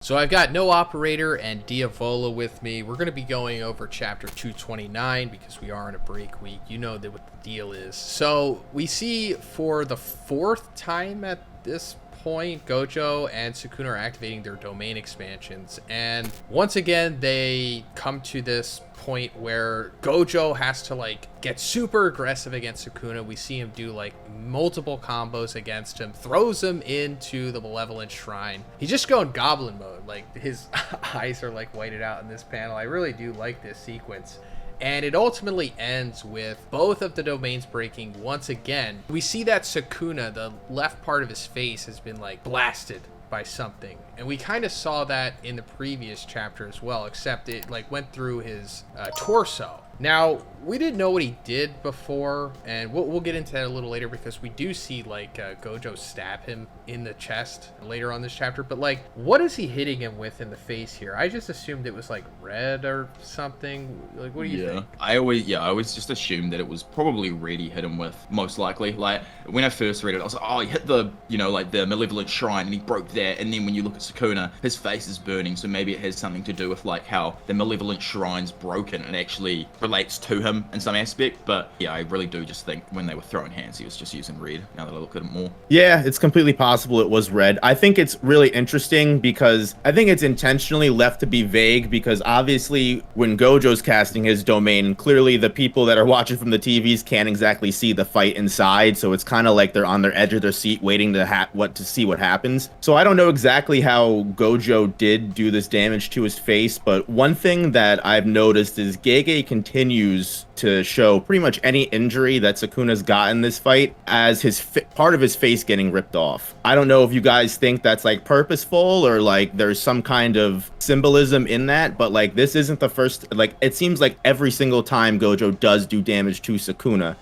So I've got No Operator and Diavola with me. We're going to be going over chapter 229 because we are in a break week. You know that what the deal is. So we see for the fourth time at this point, Gojo and Sukuna are activating their domain expansions. And once again, they come to this point where Gojo has to get super aggressive against Sukuna. We see him do multiple combos against him, throws him into the Malevolent Shrine. He's just going goblin mode. His eyes are whited out in this panel. I really do like this sequence. And it ultimately ends with both of the domains breaking once again. We see that Sukuna, the left part of his face, has been blasted by something. And we kind of saw that in the previous chapter as well, except it went through his torso. Now, we didn't know what he did before, and we'll get into that a little later because we do see Gojo stab him in the chest later on this chapter. But what is he hitting him with in the face here? I just assumed it was red or something. What do you think? I always just assumed that it was probably red he hit him with, most likely. When I first read it, I was like, oh, he hit the the Malevolent Shrine and he broke that. And then when you look at Sukuna, his face is burning, so maybe it has something to do with how the Malevolent Shrine's broken and actually relates to him in some aspect. But yeah, I really do just think when they were throwing hands, he was just using red, now that I look at it more. Yeah, it's completely possible it was red. I think it's really interesting because I think it's intentionally left to be vague, because obviously when Gojo's casting his domain, clearly the people that are watching from the TVs can't exactly see the fight inside, so it's kind of like they're on their edge of their seat waiting to see what happens. So I don't know exactly how Gojo did do this damage to his face, but one thing that I've noticed is Gege continues to show pretty much any injury that Sukuna's got in this fight as his part of his face getting ripped off. I don't know if you guys think that's purposeful or there's some kind of symbolism in that, but this isn't the first. It seems like every single time Gojo does do damage to Sukuna,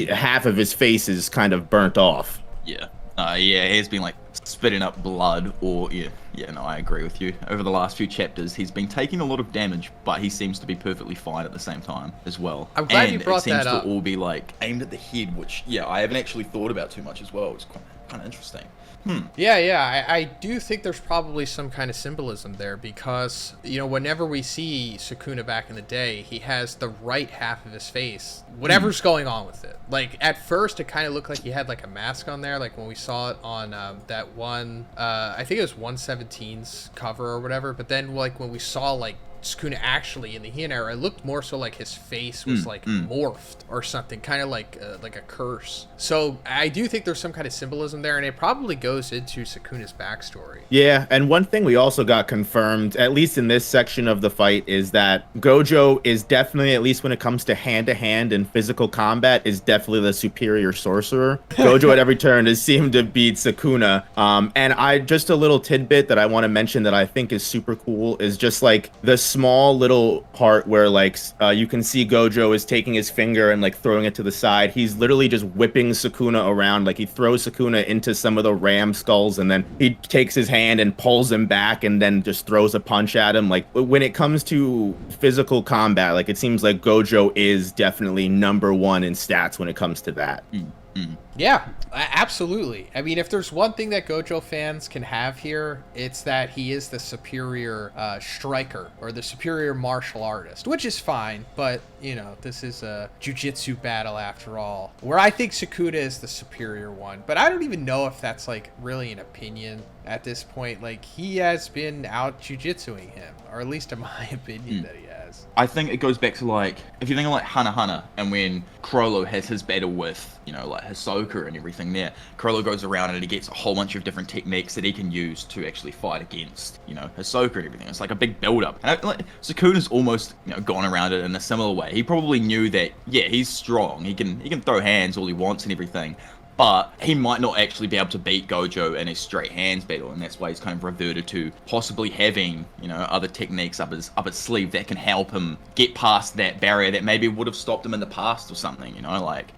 half of his face is kind of burnt off. Yeah. He's been spitting up blood, or I agree with you. Over the last few chapters, he's been taking a lot of damage, but he seems to be perfectly fine at the same time as well. I'm glad you brought that up. It seems to all be aimed at the head, which I haven't actually thought about too much as well. It's kind of interesting. Yeah, I do think there's probably some kind of symbolism there because, whenever we see Sukuna back in the day, he has the right half of his face, whatever's going on with it. At first, it kind of looked like he had a mask on there, when we saw it on that one, I think it was 117's cover or whatever, but then, when we saw, Sukuna actually in the Heian era, it looked more so his face was morphed or something, kind of like a curse. So I do think there's some kind of symbolism there, and it probably goes into Sukuna's backstory. Yeah, and one thing we also got confirmed, at least in this section of the fight, is that Gojo is definitely, at least when it comes to hand-to-hand and physical combat, is definitely the superior sorcerer. Gojo at every turn has seemed to beat Sukuna. And just a little tidbit that I want to mention that I think is super cool is just the small little part where you can see Gojo is taking his finger and throwing it to the side. He's literally just whipping Sukuna around. He throws Sukuna into some of the ram skulls, and then he takes his hand and pulls him back and then just throws a punch at him. When it comes to physical combat, it seems like Gojo is definitely number one in stats when it comes to that. Yeah, absolutely. I mean, if there's one thing that Gojo fans can have here, it's that he is the superior striker or the superior martial artist, which is fine. But, this is a jujitsu battle after all, where I think Sukuna is the superior one. But I don't even know if that's really an opinion at this point. He has been out jujitsuing him, or at least in my opinion that he has. I think it goes back to if you think of Hana and when Chrollo has his battle with Hisoka and everything there, Chrollo goes around and he gets a whole bunch of different techniques that he can use to actually fight against Hisoka and everything. It's a big build up, and Sukuna's almost gone around it in a similar way. He probably knew that he's strong, he can throw hands all he wants and everything, but he might not actually be able to beat Gojo in a straight hands battle, and that's why he's kind of reverted to possibly having, other techniques up his sleeve that can help him get past that barrier that maybe would have stopped him in the past or something,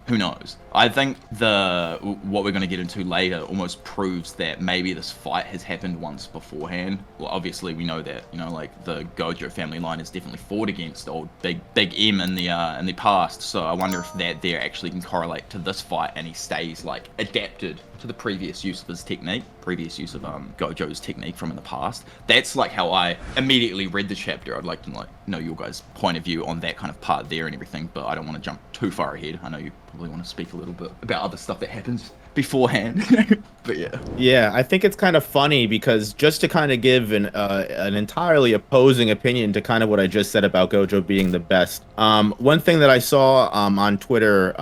who knows. I think what we're going to get into later almost proves that maybe this fight has happened once beforehand. Well, obviously we know that, the Gojo family line has definitely fought against old Big M in the past, so I wonder if that there actually can correlate to this fight and he stays it's like adapted to the previous use of his technique, previous use of Gojo's technique from in the past. That's like how I immediately read the chapter. I'd like to know your guys' point of view on that kind of part there and everything, but I don't want to jump too far ahead. I know you probably want to speak a little bit about other stuff that happens beforehand. But yeah, I think it's kind of funny because just to kind of give an entirely opposing opinion to kind of what I just said about Gojo being the best. One thing that I saw on Twitter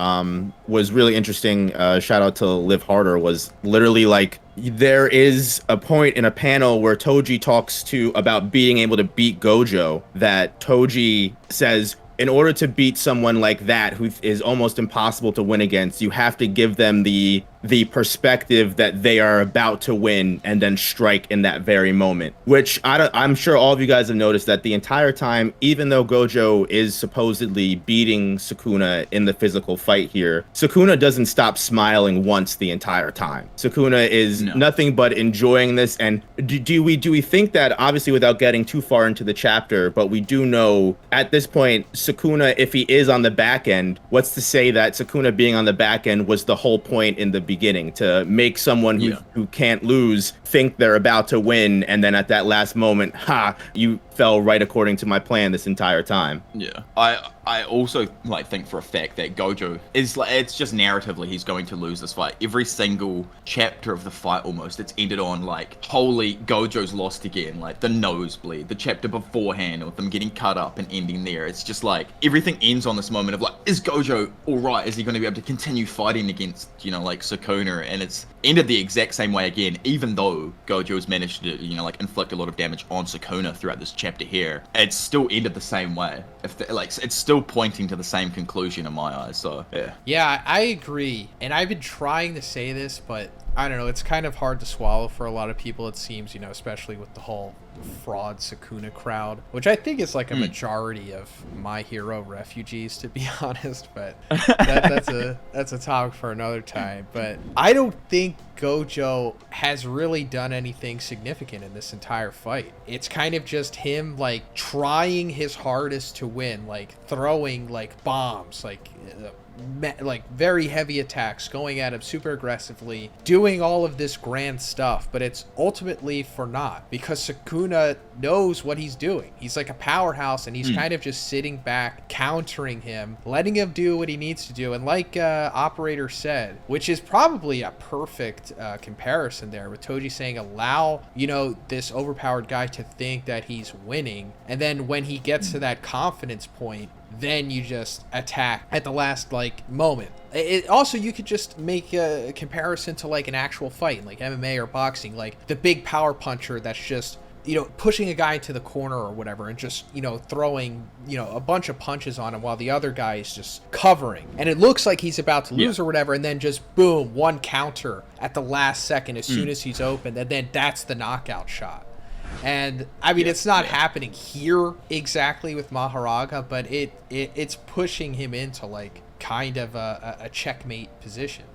was really interesting. Shout out to Live Harder, was literally like, there is a point in a panel where Toji talks about being able to beat Gojo, that Toji says, in order to beat someone like that, who is almost impossible to win against, you have to give them the perspective that they are about to win and then strike in that very moment. Which I'm sure all of you guys have noticed that the entire time, even though Gojo is supposedly beating Sukuna in the physical fight here, Sukuna doesn't stop smiling once the entire time. Sukuna is nothing but enjoying this. And do we think that, obviously without getting too far into the chapter, but we do know at this point, Sukuna, if he is on the back end, what's to say that Sukuna being on the back end was the whole point in the beginning, to make someone who can't lose think they're about to win, and then at that last moment, you fell right according to my plan this entire time. Yeah, I also think for a fact that Gojo is it's just narratively he's going to lose this fight. Every single chapter of the fight almost, it's ended on holy, Gojo's lost again, the nosebleed. The chapter beforehand with them getting cut up and ending there, it's just everything ends on this moment of is Gojo all right? Is he going to be able to continue fighting against Sukuna? And it's ended the exact same way again, even though Gojo has managed to inflict a lot of damage on Sukuna throughout this chapter here. It's still ended the same way. It's still pointing to the same conclusion in my eyes. So yeah, I agree, and I've been trying to say this, but I don't know, it's kind of hard to swallow for a lot of people, it seems, especially with the whole fraud Sukuna crowd, which I think is a majority of My Hero refugees, to be honest, but that's a topic for another time. But I don't think Gojo has really done anything significant in this entire fight. It's kind of just him trying his hardest to win, throwing bombs, very heavy attacks, going at him super aggressively, doing all of this grand stuff, but it's ultimately for naught, because Sukuna knows what he's doing. He's like a powerhouse, and he's kind of just sitting back, countering him, letting him do what he needs to do. And like Operator said, which is probably a perfect comparison there, with Toji saying, allow this overpowered guy to think that he's winning, and then when he gets to that confidence point, then you just attack at the last moment. It also, you could just make a comparison to an actual fight, like MMA or boxing, the big power puncher that's just pushing a guy to the corner or whatever, and just throwing a bunch of punches on him while the other guy is just covering, and it looks like he's about to lose or whatever, and then just boom, one counter at the last second as soon as he's open, and then that's the knockout shot. And I mean, it's not happening here exactly with Maharaga, but it's pushing him into kind of a checkmate position.